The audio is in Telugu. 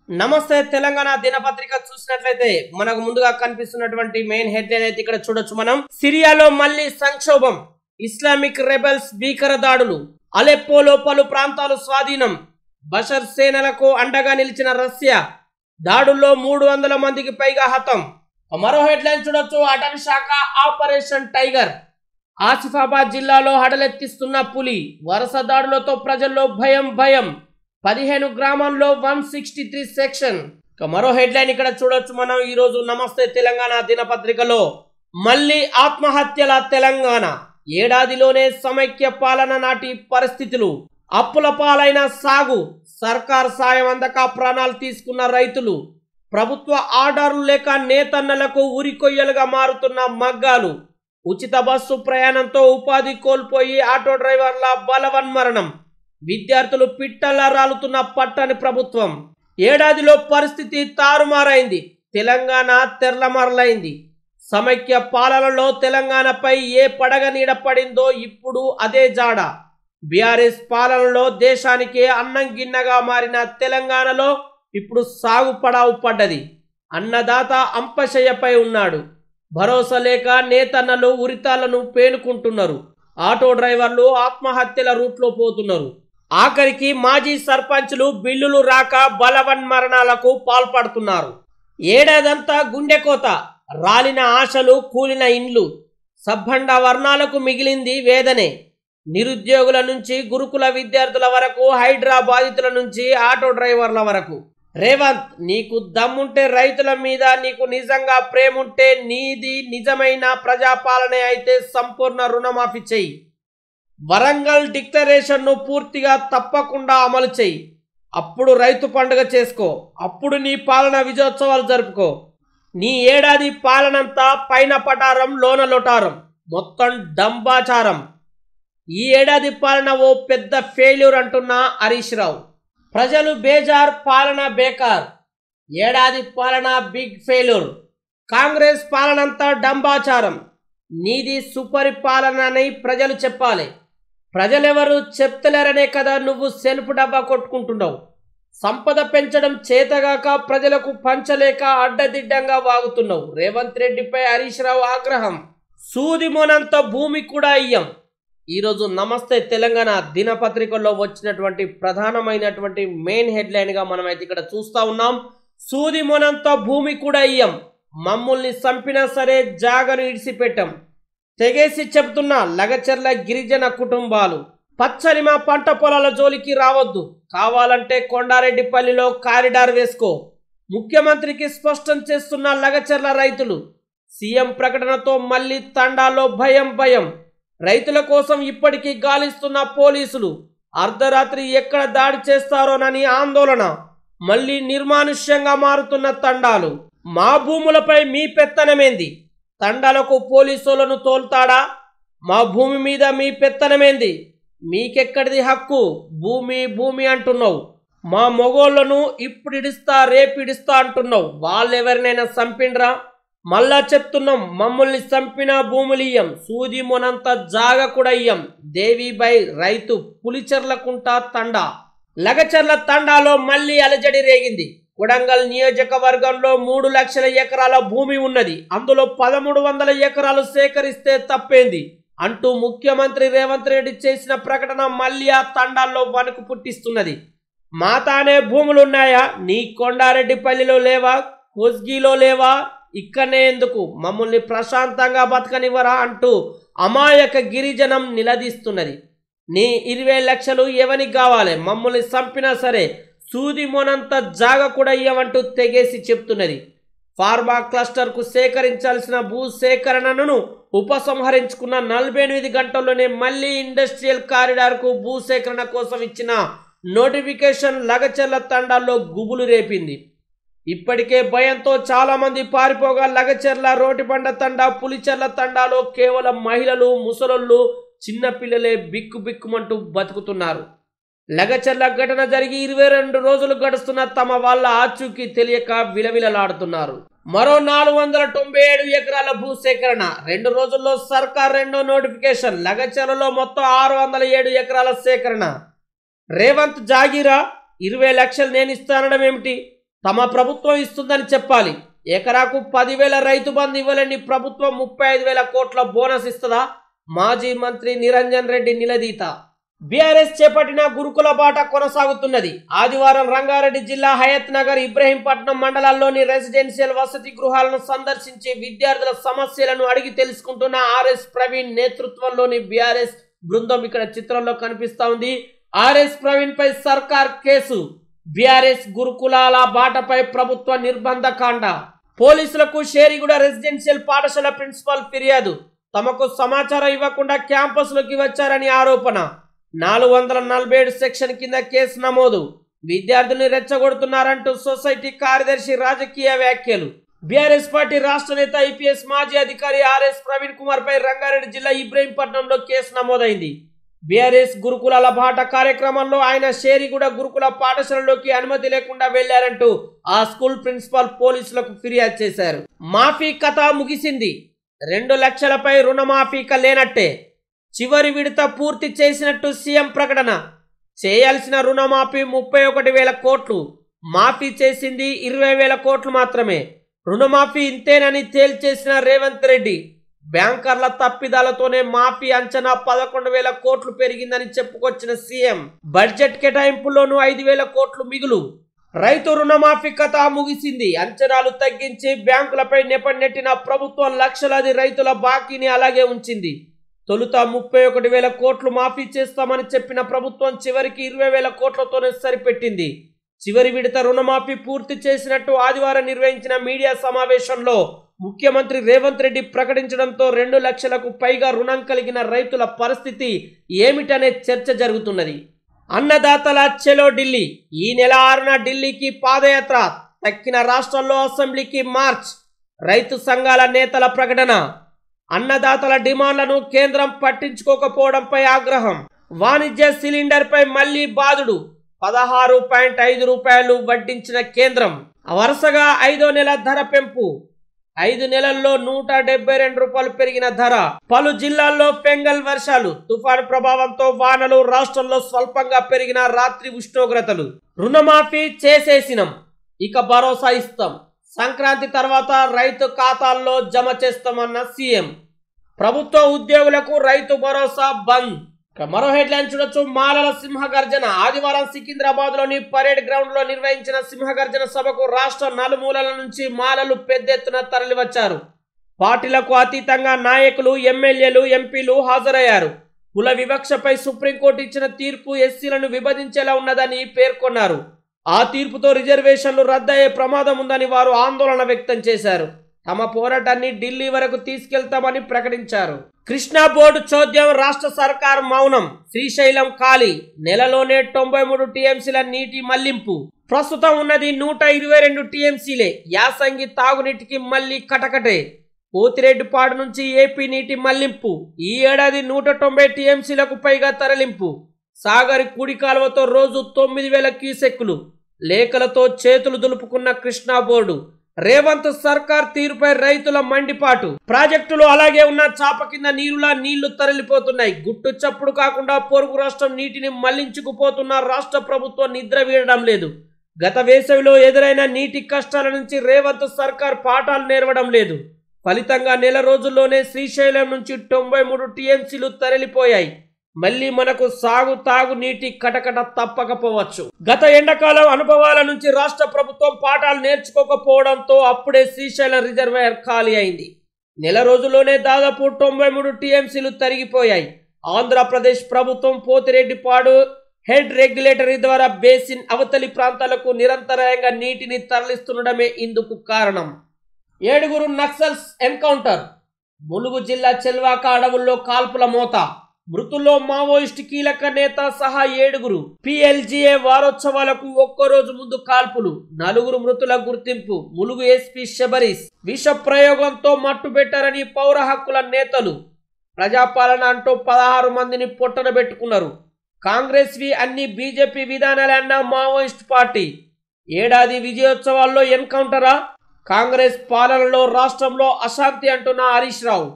నమస్తే తెలంగాణ దినపత్రిక చూసినట్లయితే మనకు ముందుగా కనిపిస్తున్నటువంటి మెయిన్ హెడ్లైన్ అయితే ఇక్కడ చూడొచ్చు మనం. సిరియాలో మళ్ళీ సంక్షోభం, ఇస్లామిక్ రెబెల్స్ భీకర దాడులు, అలెప్పోలో పలు ప్రాంతాలు స్వాధీనం, బషర్ సేనలకు అండగా నిలిచిన రష్యా, దాడుల్లో 300 మందికి పైగా హతం. మరో హెడ్లైన్ చూడొచ్చు. అటవీ శాఖ ఆపరేషన్ టైగర్, ఆసిఫాబాద్ జిల్లాలో హడలెత్తిస్తున్న పులి, వరుస దాడులతో ప్రజల్లో భయం. 15 గ్రామాల్లో 163 సెక్షన్. మరో హెడ్లైన్ ఇక్కడ చూడొచ్చు మనం. ఈ రోజు నమస్తే తెలంగాణ దినపత్రికలో మళ్ళీ ఆత్మహత్యల తెలంగాణ, ఏడాదిలోనే సమైక్య పాలన నాటి పరిస్థితులు, అప్పుల పాలైన సాగు, సర్కార్ సాయం అందక ప్రాణాలు తీసుకున్న రైతులు, ప్రభుత్వ ఆర్డర్లు లేక నేతన్నలకు ఉరికొయ్యలుగా మారుతున్న మగ్గాలు, ఉచిత బస్సు ప్రయాణంతో ఉపాధి కోల్పోయి ఆటో డ్రైవర్ల బలవన్మరణం, విద్యార్థులు పిట్టల్లా రాలుతున్న పట్టని ప్రభుత్వం, ఏడాదిలో పరిస్థితి తారుమారైంది, తెలంగాణ తెరలమరలైంది. సమైక్య పాలనలో తెలంగాణపై ఏ పడగ నీడ పడిందో ఇప్పుడు అదే జాడ. బీఆర్ఎస్ పాలనలో దేశానికే అన్నం గిన్నెగా మారిన తెలంగాణలో ఇప్పుడు సాగు పడావు పడ్డది. అన్నదాత అంపశయ్యపై ఉన్నాడు. భరోసా లేక నేతన్నలు ఉరితాలను పేనుకుంటున్నారు. ఆటో డ్రైవర్లు ఆత్మహత్యల రూట్లో పోతున్నారు. ఆఖరికి మాజీ సర్పంచ్లు బిల్లులు రాక బలవన్మరణాలకు పాల్పడుతున్నారు. ఏడాదంతా గుండెకోత, రాలిన ఆశలు, కూలిన ఇండ్లు, సబ్బండ వర్ణాలకు మిగిలింది వేదనే. నిరుద్యోగుల నుంచి గురుకుల విద్యార్థుల వరకు, హైడ్రా బాధితుల నుంచి ఆటో డ్రైవర్ల వరకు. రేవంత్, నీకు దమ్ముంటే రైతుల మీద నీకు నిజంగా ప్రేముంటే నీది నిజమైన ప్రజాపాలనే అయితే సంపూర్ణ రుణమాఫీ చెయ్యి. వరంగల్ డిక్లరేషన్ను పూర్తిగా తప్పకుండా అమలు చెయ్యి. అప్పుడు రైతు పండుగ చేసుకో. అప్పుడు నీ పాలన విజయోత్సవాలు జరుపుకో. నీ ఏడాది పాలనంతా పైన పటారం లోన లొటారం, మొత్తం డంబాచారం. ఈ ఏడాది పాలన ఓ పెద్ద ఫెయిల్యూర్ అంటున్న హరీష్ రావు. ప్రజలు బేజార్, పాలన బేకార్. ఏడాది పాలన బిగ్ ఫెయిల్యూర్. కాంగ్రెస్ పాలనంతా డంబాచారం. నీది సుపరిపాలన అని ప్రజలు చెప్పాలి. ప్రజలెవరు చెప్తలేరనే కదా నువ్వు సెల్ఫ్ డబ్బా కొట్టుకుంటున్నావు. సంపద పెంచడం చేతగాక ప్రజలకు పంచలేక అడ్డదిడ్డంగా వాగుతున్నావు. రేవంత్ రెడ్డిపై హరీష్ రావు ఆగ్రహం. సూది మోనంత భూమి కూడా ఇయ్యం. ఈరోజు నమస్తే తెలంగాణ దినపత్రికల్లో వచ్చినటువంటి ప్రధానమైనటువంటి మెయిన్ హెడ్లైన్గా మనమైతే ఇక్కడ చూస్తూ ఉన్నాం. సూది మోనంత భూమి కూడా ఇయ్యం, మమ్మల్ని చంపినా సరే జాగను ఇడిసిపెట్టాం. తెగేసి చెబుతున్న లగచర్ల గిరిజన కుటుంబాలు. పచ్చని మా పంట పొలాల జోలికి రావద్దు, కావాలంటే కొండారెడ్డిపల్లిలో కారిడార్ వేసుకో. ముఖ్యమంత్రికి స్పష్టం చేస్తున్న లగచర్ల రైతులు. సీఎం ప్రకటనతో మళ్ళీ తండాలో భయం. రైతుల కోసం ఇప్పటికీ గాలిస్తున్న పోలీసులు. అర్ధరాత్రి ఎక్కడ దాడి చేస్తారోనని ఆందోళన. మళ్ళీ నిర్మానుష్యంగా మారుతున్న తండాలు. మా భూములపై మీ పెత్తనమేంది? తండాలకు పోలీసులను తోల్తాడా? మా భూమి మీద మీ పెత్తనమేంది? మీకెక్కడిది హక్కు? భూమి అంటున్నావు. మా మొగోళ్లను ఇప్పుడిడిస్తా రేపిడిస్తా అంటున్నావు. వాళ్ళెవరినైనా చంపిండ్రా? మళ్ళా చెప్తున్నాం, మమ్మల్ని చంపిన భూములియ్యం, సూది మొనంత జాగ కూడా ఇయ్యం. దేవిబై రైతు, పులిచెర్లకుంట తండా. లగచర్ల తండాలో మళ్ళీ అలజడి రేగింది. కొడంగల్ నియోజకవర్గంలో 3 లక్షల ఎకరాల భూమి ఉన్నది. అందులో 1300 ఎకరాలు సేకరిస్తే తప్పేంది అంటూ ముఖ్యమంత్రి రేవంత్ రెడ్డి చేసిన ప్రకటన మళ్ళీ ఆ తండాల్లో వణుకు పుట్టిస్తున్నది. మాతానే భూములున్నాయా? నీ కొండారెడ్డిపల్లిలో లేవా? కొస్గిలో లేవా? ఇక్కడనే ఎందుకు? మమ్మల్ని ప్రశాంతంగా బతకనివ్వరా అంటూ అమాయక గిరిజనం నిలదీస్తున్నది. నీ 20 లక్షలు ఎవరికి కావాలి? మమ్మల్ని చంపినా సరే సూది మోనంత జాగ కూడా ఇయ్యమంటూ తెగేసి చెప్తున్నది. ఫార్మా క్లస్టర్కు సేకరించాల్సిన భూ సేకరణను ఉపసంహరించుకున్న 48 గంటల్లోనే మళ్ళీ ఇండస్ట్రియల్ కారిడార్కు భూ సేకరణ కోసం ఇచ్చిన నోటిఫికేషన్ లగచర్ల తండాల్లో గుబులు రేపింది. ఇప్పటికే భయంతో చాలా మంది పారిపోగా లగచర్ల, రోటిబండ తండా, పులిచెర్ల తండాలో కేవలం మహిళలు, ముసలోళ్ళు, చిన్నపిల్లలే బిక్కుమంటూ బతుకుతున్నారు. లగచర్ల ఘటన జరిగి 22 రోజులు గడుస్తున్న తమ వాళ్ళ ఆచూకీ తెలియక విలవిలలాడుతున్నారు. మరో 497 ఎకరాల భూ సేకరణ. 2 రోజుల్లో సర్కార్ రెండో నోటిఫికేషన్. లగచర్లలో మొత్తం 607 ఎకరాల సేకరణ. రేవంత్ జాగీరా? 20 లక్షలు నేను ఇస్తానడం ఏమిటి? తమ ప్రభుత్వం ఇస్తుందని చెప్పాలి. ఎకరాకు 10,000 రైతు బంధు ఇవ్వలేని ప్రభుత్వం 35,000 కోట్ల బోనస్ ఇస్తుందా? మాజీ మంత్రి నిరంజన్ రెడ్డి నిలదీత. బీఆర్ఎస్ చేపట్టిన గురుకుల బాట కొనసాగుతున్నది. ఆదివారం రంగారెడ్డి జిల్లా హయత్ నగర్, ఇబ్రహీంపట్నం మండలాల్లోని రెసిడెన్షియల్ వసతి గృహాలను సందర్శించి విద్యార్థుల సమస్యలను అడిగి తెలుసుకుంటున్న ఆర్ఎస్ ప్రవీణ్ నేతృత్వంలోని బీఆర్ఎస్ బృందం ఇక్కడ చిత్రంలో కనిపిస్తా ఉంది. ఆర్ఎస్ ప్రవీణ్ పై సర్కార్ కేసు, బీఆర్ఎస్ గురుకులాల బాటపై ప్రభుత్వ నిర్బంధకాండ, పోలీసులకు షేరిగూడ రెసిడెన్షియల్ పాఠశాల ప్రిన్సిపాల్ ఫిర్యాదు, తమకు సమాచారం ఇవ్వకుండా క్యాంపస్లోకి వచ్చారని ఆరోపణ, 447 సెక్షన్ కింద కేసు నమోదు, విద్యార్థుల్ని రెచ్చగొడుతున్నారంటూ సొసైటీ కార్యదర్శి రాజకీయ వ్యాఖ్యలు. బీఆర్ఎస్ పార్టీ రాష్ట్ర నేత ఐపీఎస్ మాజీ అధికారి ఆర్ఎస్ ప్రవీణ్ కుమార్ పై రంగారెడ్డి జిల్లా ఇబ్రహీంపట్నంలో కేసు నమోదైంది. బీఆర్ఎస్ గురుకులాల బాట కార్యక్రమంలో ఆయన షేరిగూడ గురుకుల పాఠశాలలోకి అనుమతి లేకుండా వెళ్లారంటూ ఆ స్కూల్ ప్రిన్సిపాల్ పోలీసులకు ఫిర్యాదు చేశారు. మాఫీ కథ ముగిసింది. 2 లక్షలపై రుణమాఫీక లేనట్టే. చివరి విడత పూర్తి చేసినట్టు సీఎం ప్రకటన. చేయాల్సిన రుణమాఫీ 31,000 కోట్లు, మాఫీ చేసింది 20,000 కోట్లు మాత్రమే. రుణమాఫీ ఇంతేనని తేల్చేసిన రేవంత్ రెడ్డి. బ్యాంకర్ల తప్పిదాలతోనే మాఫీ అంచనా 11,000 కోట్లు పెరిగిందని చెప్పుకొచ్చిన సీఎం. బడ్జెట్ కేటాయింపుల్లోనూ 5,000 కోట్లు మిగులు. రైతు రుణమాఫీ కథ ముగిసింది. అంచనాలు తగ్గించి బ్యాంకులపై నెట్టిన ప్రభుత్వం లక్షలాది రైతుల బాకీని అలాగే ఉంచింది. తొలుత 31,000 కోట్లు మాఫీ చేస్తామని చెప్పిన ప్రభుత్వం చివరికి 20,000 కోట్లతోనే సరిపెట్టింది. చివరి విడత రుణమాఫీ పూర్తి చేసినట్టు ఆదివారం నిర్వహించిన మీడియా సమావేశంలో ముఖ్యమంత్రి రేవంత్ రెడ్డి ప్రకటించడంతో 2 లక్షలకు పైగా రుణం కలిగిన రైతుల పరిస్థితి ఏమిటనే చర్చ జరుగుతున్నది. అన్నదాతల చెలో ఢిల్లీ. ఈ నెల 6న ఢిల్లీకి పాదయాత్ర. తక్కిన రాష్ట్రాల్లో అసెంబ్లీకి మార్చ్. రైతు సంఘాల నేతల ప్రకటన. అన్నదాతల డిమాండ్లను కేంద్రం పట్టించుకోకపోవడంపై ఆగ్రహం. వాణిజ్య సిలిండర్ పై మళ్లీ బాదుడు. 16.5 రూపాయలు వడ్డించిన కేంద్రం. వరుసగా 5వ నెల ధర పెంపు. 5 నెలల్లో 172 రూపాయలు పెరిగిన ధర. పలు జిల్లాల్లో ఫెంగల్ వర్షాలు. తుఫాను ప్రభావంతో వానలు. రాష్ట్రంలో స్వల్పంగా పెరిగిన రాత్రి ఉష్ణోగ్రతలు. రుణమాఫీ చేసేసినాం, ఇక భరోసా ఇస్తాం. సంక్రాంతి తర్వాత రైతు ఖాతాల్లో జమ చేస్తామన్న సీఎం. ప్రభుత్వ ఉద్యోగులకు రైతు భరోసా బంద్. మరో హెడ్లైన్ చూడొచ్చు. మాలల సింహగర్జన. ఆదివారం సికింద్రాబాద్ లోని పరేడ్ గ్రౌండ్ లో నిర్వహించిన సింహగర్జన సభకు రాష్ట్ర నలుమూలల నుంచి మాలలు పెద్ద ఎత్తున తరలివచ్చారు. పార్టీలకు అతీతంగా నాయకులు, ఎమ్మెల్యేలు, ఎంపీలు హాజరయ్యారు. కుల వివక్షపై సుప్రీంకోర్టు ఇచ్చిన తీర్పు ఎస్సీలను విభజించేలా ఉన్నదని పేర్కొన్నారు. ఆ తీర్పుతో రిజర్వేషన్లు రద్దయ్యే ప్రమాదం ఉందని వారు ఆందోళన వ్యక్తం చేశారు. తమ పోరాటాన్ని ఢిల్లీ వరకు తీసుకెళ్తామని ప్రకటించారు. కృష్ణా బోర్డు చోద్యం. రాష్ట్ర సర్కార్ మౌనం. శ్రీశైలం ఖాళీ. నెలలోనే 93 టీఎంసీల నీటి మళ్లింపు. ప్రస్తుతం ఉన్నది 122 టీఎంసీలే. యాసంగి తాగునీటికి మళ్లీ కటకటే. పోతిరెడ్డిపాడు నుంచి ఏపీ నీటి మళ్లింపు. ఈ ఏడాది 190 టీఎంసీలకు పైగా తరలింపు. సాగర్ కుడి కాలువతో రోజు 9,000 క్యూసెక్కులు. లేఖలతో చేతులు దులుపుకున్న కృష్ణా బోర్డు. రేవంత్ సర్కార్ తీరుపై రైతుల మండిపాటు. ప్రాజెక్టులు అలాగే ఉన్న చాప కింద నీరులా నీళ్లు తరలిపోతున్నాయి. గుట్టు చప్పుడు కాకుండా పొరుగు రాష్ట్రం నీటిని మళ్లించుకుపోతున్న రాష్ట్ర ప్రభుత్వం నిద్ర వీడడం లేదు. గత వేసవిలో ఎదురైన నీటి కష్టాల నుంచి రేవంత్ సర్కార్ పాఠాలు నేర్వడం లేదు. ఫలితంగా నెల రోజుల్లోనే శ్రీశైలం నుంచి 93 టీఎంసీలు తరలిపోయాయి. మళ్ళీ మనకు తాగు నీటి కటకట తప్పకపోవచ్చు. గత ఎండాకాలం అనుభవాల నుంచి రాష్ట్ర ప్రభుత్వం పాఠాలు నేర్చుకోకపోవడంతో అప్పుడే శ్రీశైలం రిజర్వాయర్ ఖాళీ అయింది. నెల రోజుల్లోనే దాదాపు 93 టీఎంసీలు తరిగిపోయాయి. ఆంధ్రప్రదేశ్ ప్రభుత్వం పోతిరెడ్డిపాడు హెడ్ రెగ్యులేటరీ ద్వారా బేసిన్ అవతలి ప్రాంతాలకు నిరంతరాయంగా నీటిని తరలిస్తుండడమే ఇందుకు కారణం. 7 నక్సల్స్ ఎన్కౌంటర్. ములుగు జిల్లా చెల్వాక అడవుల్లో కాల్పుల మోత. మృతుల్లో మావోయిస్టు కీలక నేత సహా 7. PLGA వారోత్సవాలకు ఒక్కరోజు ముందు కాల్పులు. 4 మృతుల గుర్తింపు. ములుగు ఎస్పీ శబరీష్. విష ప్రయోగంతో మట్టు పెట్టారని పౌర హక్కుల నేతలు. ప్రజాపాలన అంటూ 16 మందిని పొట్టన పెట్టుకున్నారు. కాంగ్రెస్ వి అన్ని బీజేపీ విధానాలన్న మావోయిస్టు పార్టీ. ఏడాది విజయోత్సవాల్లో ఎన్కౌంటరా? కాంగ్రెస్ పాలనలో రాష్ట్రంలో అశాంతి అంటున్న హరీష్ రావు.